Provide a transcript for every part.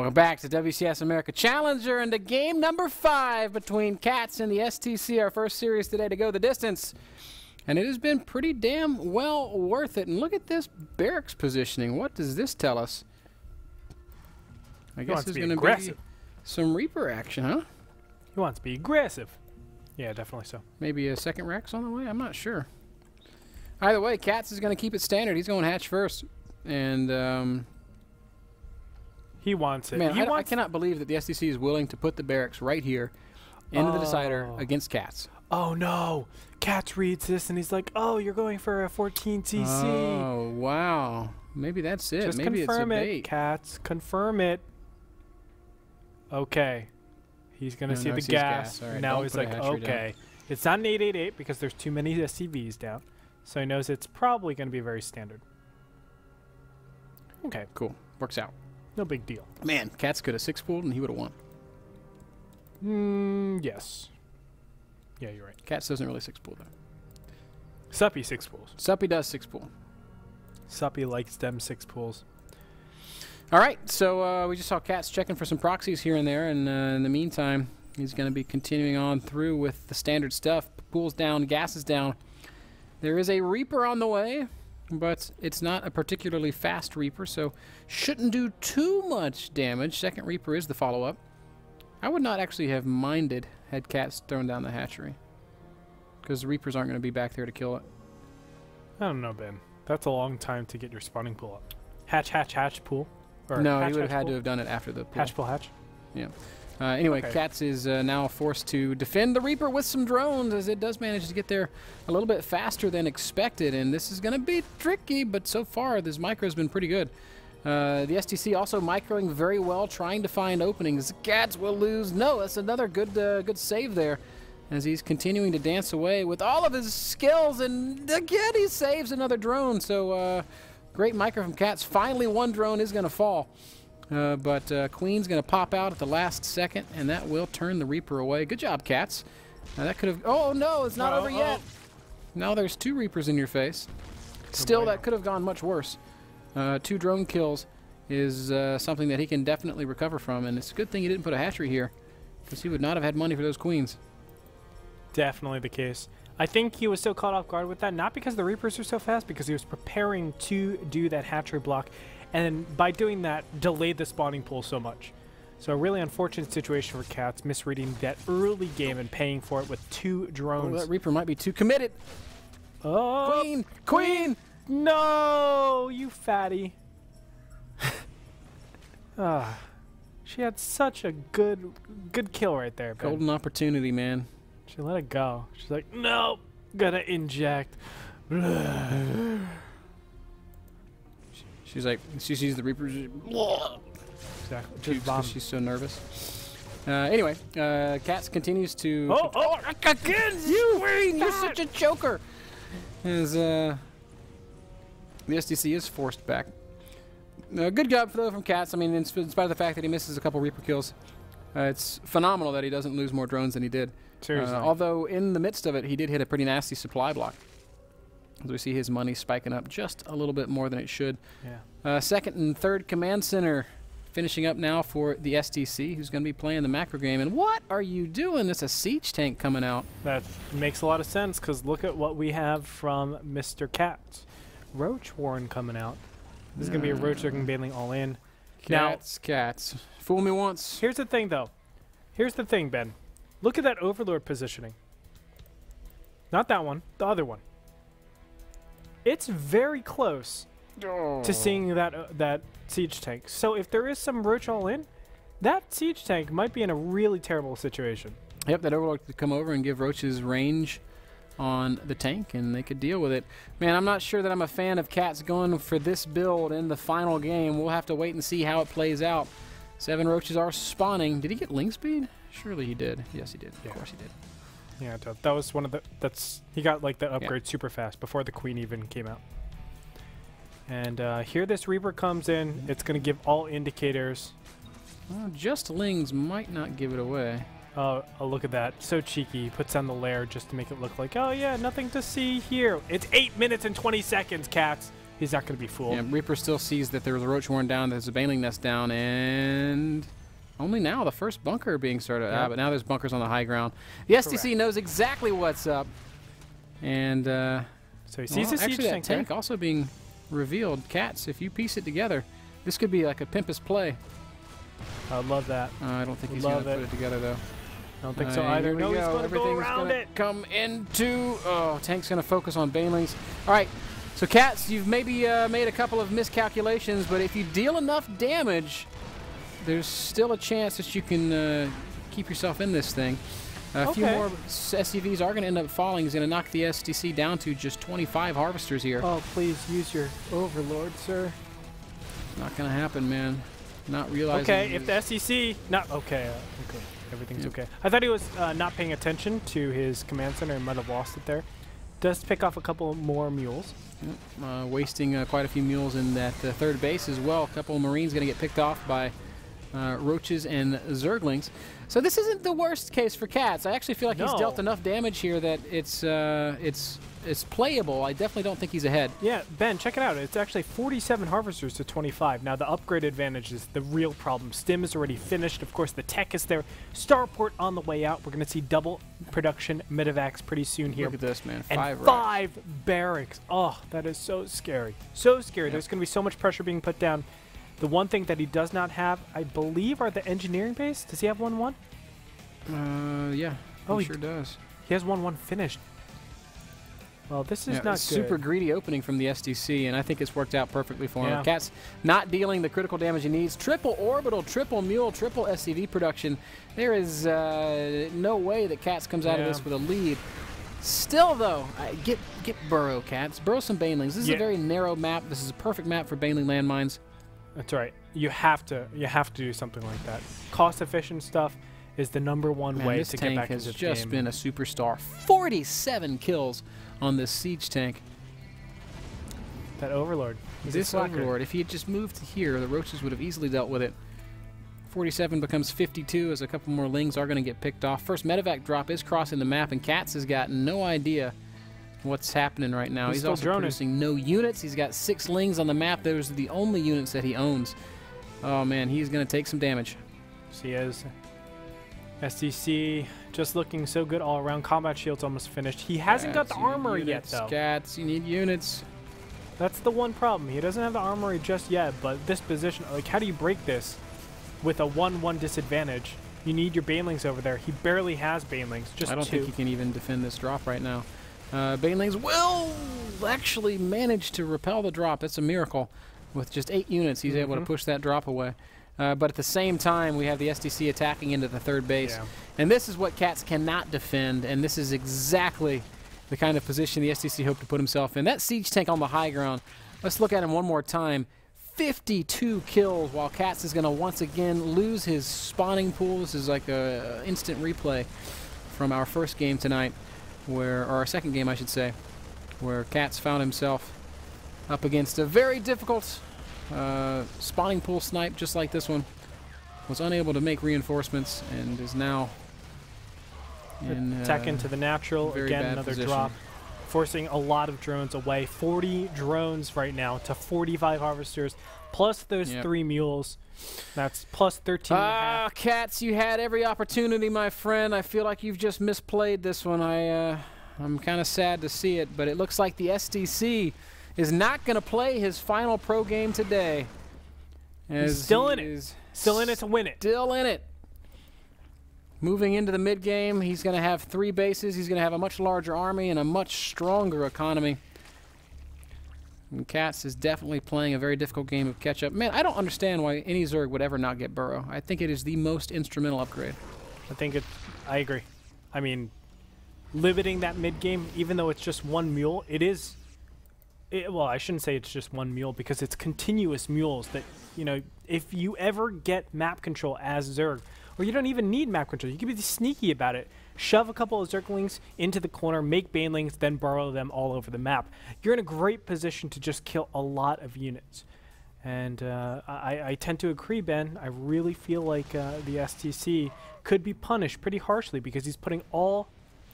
Welcome back to WCS America Challenger and to game number 5 between Catz and the STC, our first series today to go the distance. And it has been pretty damn well worth it. And look at this barracks positioning. What does this tell us? I guess there's going to be some Reaper action, huh? He wants to be aggressive. Yeah, definitely so. Maybe a second Rex on the way? I'm not sure. Either way, Catz is going to keep it standard. He's going hatch first. And, he wants it. Man, I cannot believe that the STC is willing to put the barracks right here into the decider against Catz. Oh, no. Catz reads this, and he's like, oh, you're going for a 14 TC. Oh, wow. Maybe that's it. Just Maybe confirm it's a it, bait. Catz. Confirm it. Okay. He's going to see the gas. Right, now he's like, okay. It's not an 888 because there's too many SCVs down. So he knows it's probably going to be very standard. Okay. Cool. Works out. No big deal. Man, Catz could have 6-pooled and he would have won. Yes. Yeah, you're right. Catz doesn't really 6-pool though. Suppy 6 pools. Suppy does 6-pool. Suppy likes them 6 pools. All right, so we just saw Catz checking for some proxies here and there, and in the meantime, he's going to be continuing on through with the standard stuff. Pool's down, gas is down. There is a Reaper on the way, but it's not a particularly fast Reaper, so shouldn't do too much damage. Second Reaper is the follow-up. I would not actually have minded had Catz thrown down the hatchery, because the Reapers aren't going to be back there to kill it. I don't know, Ben. That's a long time to get your spawning pool up. Hatch, hatch, hatch pool. Or no, hatch, he would have had pool? to have done it after the pool. Hatch, pool, hatch. Yeah. Anyway, Okay. Catz is now forced to defend the Reaper with some drones, as it does manage to get there a little bit faster than expected, and this is going to be tricky, but so far this micro has been pretty good. The STC also microing very well, trying to find openings. Catz will lose. No, that's another good save there, as he's continuing to dance away with all of his skills, and again he saves another drone. So great micro from Catz. Finally, one drone is going to fall. But Queen's going to pop out at the last second, and that will turn the Reaper away. Good job, Catz. That could have... Oh, no, it's not over yet. Now there's 2 Reapers in your face. Still, that could have gone much worse. 2 drone kills is something that he can definitely recover from, and it's a good thing he didn't put a hatchery here, because he would not have had money for those Queens. Definitely the case. I think he was so caught off guard with that, not because the Reapers are so fast, because he was preparing to do that hatchery block, and by doing that, delayed the spawning pool so much. So a really unfortunate situation for Catz, misreading that early game and paying for it with 2 drones. Oh, that Reaper might be too committed. Oh, Queen! Queen! No, you fatty. She had such a good kill right there. Ben. Golden opportunity, man. She let it go. She's like, no, gotta inject. She's like, she sees the Reaper. Exactly. She's so nervous. Anyway, Catz continues to. Oh, again, you're such a choker. As the STC is forced back. Good job though from Catz. I mean, in spite of the fact that he misses a couple Reaper kills, it's phenomenal that he doesn't lose more drones than he did. Seriously. Although in the midst of it, he did hit a pretty nasty supply block. As we see his money spiking up just a little bit more than it should. Yeah. Second and third command center finishing up now for the STC, who's going to be playing the macro game. And what are you doing? There's a siege tank coming out. That makes a lot of sense, because look at what we have from Mr. Catz. Roach Warren coming out. This is going to be a Roach looking bailing all in. Catz. Fool me once. Here's the thing, though. Here's the thing, Ben. Look at that Overlord positioning. Not that one. The other one. It's very close to seeing that siege tank. So if there is some Roach all in, that siege tank might be in a really terrible situation. Yep, that Overlord could come over and give Roach's range on the tank, and they could deal with it. Man, I'm not sure that I'm a fan of Catz going for this build in the final game. We'll have to wait and see how it plays out. 7 Roaches are spawning. Did he get link speed? Surely he did. Yes, he did. Yeah. Of course he did. Yeah, that was one of the... he got like the upgrade super fast before the Queen even came out. And here this Reaper comes in. It's going to give all indicators. Well, just Lings might not give it away. Oh, look at that. So cheeky. He puts down the lair just to make it look like, oh yeah, nothing to see here. It's 8 minutes and 20 seconds, Catz. He's not going to be fooled. Yeah, Reaper still sees that there's a roach warren down, there's a baneling nest down, and only now the first bunker being started. Yep. But now there's bunkers on the high ground. The STC Correct. knows exactly what's up. And so he sees the siege actually that tank tank there. also being revealed. Catz, if you piece it together, this could be like a Pimpus play. I love that. I don't think he's going to put it together, though. I don't think so either. Here we No, he's go. going to go Everything's around gonna it. come into... Oh, tank's going to focus on banelings. All right, so Catz, you've maybe made a couple of miscalculations, but if you deal enough damage, there's still a chance that you can keep yourself in this thing. A few more SCVs are going to end up falling. He's going to knock the STC down to just 25 harvesters here. Oh, please use your overlord, sir. Not going to happen, man. Not realizing... Okay, if the SEC... Not... Okay, okay. Everything's okay. I thought he was not paying attention to his command center and might have lost it there. Does pick off a couple more mules. Yep, wasting quite a few mules in that third base as well. A couple of Marines going to get picked off by roaches and zerglings. So this isn't the worst case for Catz. I actually feel like he's dealt enough damage here that it's playable. I definitely don't think he's ahead. Yeah, Ben, check it out. It's actually 47 harvesters to 25. Now, the upgrade advantage is the real problem. Stim is already finished. Of course, the tech is there. Starport on the way out. We're going to see double production medevacs pretty soon here. Look at this, man. And five barracks. Oh, that is so scary. So scary. There's going to be so much pressure being put down. The one thing that he does not have, I believe, are the engineering base. Does he have 1-1? Yeah. Oh, he sure does. He has 1-1 finished. Well, this is not super good. greedy opening from the STC, and I think it's worked out perfectly for him. Yeah. Catz not dealing the critical damage he needs. Triple orbital, triple mule, triple SCV production. There is no way that Catz comes out of this with a lead. Still, though, get burrow, Catz. Burrow some banelings. This is a very narrow map. This is a perfect map for baneling landmines. That's right. You have to do something like that. Cost-efficient stuff is the #1 way to get back into the game. This tank has just been a superstar. 47 kills on this siege tank. That overlord. This overlord, if he had just moved to here, the roaches would have easily dealt with it. 47 becomes 52 as a couple more lings are going to get picked off. First medevac drop is crossing the map, and Catz has got no idea what's happening right now. He's also producing no units. He's got 6 lings on the map. Those are the only units that he owns. Oh, man, he's going to take some damage. So he has STC just looking so good all around. Combat shield's almost finished. He hasn't got the armory yet, though. Catz, you need units. That's the one problem. He doesn't have the armory just yet, but this position, like, how do you break this with a 1-1 disadvantage? You need your banelings over there. He barely has banelings, just I don't think he can even defend this drop right now. Banelings will actually manage to repel the drop. That's a miracle. With just 8 units, he's able to push that drop away. But at the same time, we have the STC attacking into the third base. Yeah. And this is what Catz cannot defend, and this is exactly the kind of position the STC hoped to put himself in. That siege tank on the high ground, let's look at him one more time. 52 kills, while Catz is going to once again lose his spawning pool. This is like a instant replay from our first game tonight, or our second game, I should say, where Catz found himself up against a very difficult spawning pool snipe, just like this one. Was unable to make reinforcements and is now in attack into the natural. Again, another position. drop, forcing a lot of drones away. 40 drones right now to 45 harvesters, plus those 3 mules. That's plus 13 and a half. Catz, you had every opportunity, my friend. I feel like you've just misplayed this one. I'm kind of sad to see it, but it looks like the STC is not going to play his final pro game today. He's still in it. Still in it to win it. Still in it. Moving into the mid-game, he's going to have 3 bases. He's going to have a much larger army and a much stronger economy. And Catz is definitely playing a very difficult game of catch-up. Man, I don't understand why any Zerg would ever not get Burrow. I think it is the most instrumental upgrade. I agree. I mean, limiting that mid-game, even though it's just 1 mule, it is... well, I shouldn't say it's just 1 mule, because it's continuous mules that, you know, if you ever get map control as Zerg, or you don't even need map control, you can be sneaky about it. Shove a couple of Zerglings into the corner, make banelings, then burrow them all over the map. You're in a great position to just kill a lot of units. And I tend to agree, Ben. I really feel like the STC could be punished pretty harshly because he's putting all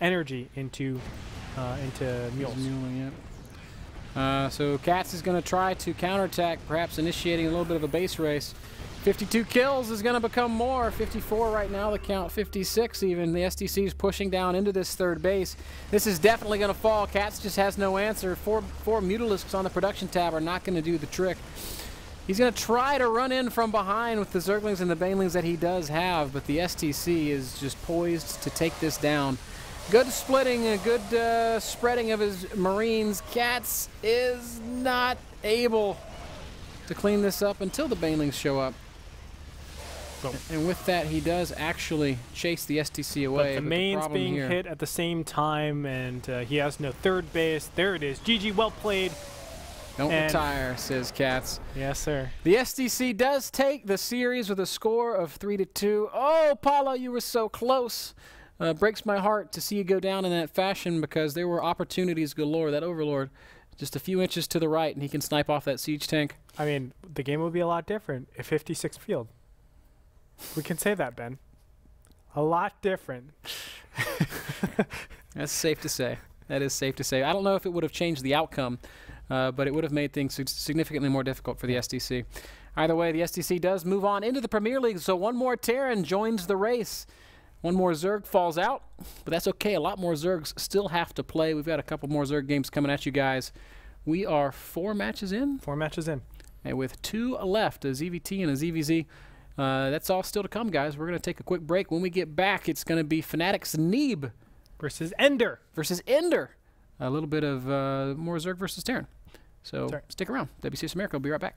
energy into mules. So Catz is going to try to counterattack, perhaps initiating a little bit of a base race. 52 kills is going to become more. 54 right now, the count 56 even. The STC is pushing down into this third base. This is definitely going to fall. Catz just has no answer. Four Mutalisks on the production tab are not going to do the trick. He's going to try to run in from behind with the Zerglings and the Banelings that he does have, but the STC is just poised to take this down. Good splitting, a good spreading of his Marines. Catz is not able to clean this up until the Banelings show up. And with that, he does actually chase the STC away. But the main's being hit at the same time, and he has no third base. There it is. GG, well played. Don't retire, says Catz. Yes, sir. The STC does take the series with a score of 3-2. Oh, Paulo, you were so close. Breaks my heart to see you go down in that fashion because there were opportunities galore. That Overlord, just a few inches to the right, and he can snipe off that siege tank. I mean, the game would be a lot different if 56 field. We can say that, Ben. A lot different. That's safe to say. That is safe to say. I don't know if it would have changed the outcome, but it would have made things significantly more difficult for the STC. Either way, the STC does move on into the Premier League, so one more Terran joins the race. One more Zerg falls out, but that's okay. A lot more Zergs still have to play. We've got a couple more Zerg games coming at you guys. We are 4 matches in. 4 matches in. And with 2 left, a ZVT and a ZVZ. That's all still to come, guys. We're going to take a quick break. When we get back, it's going to be Fnatic's Neeb versus Ender. A little bit of more Zerg versus Terran. So stick around. WCS America will be right back.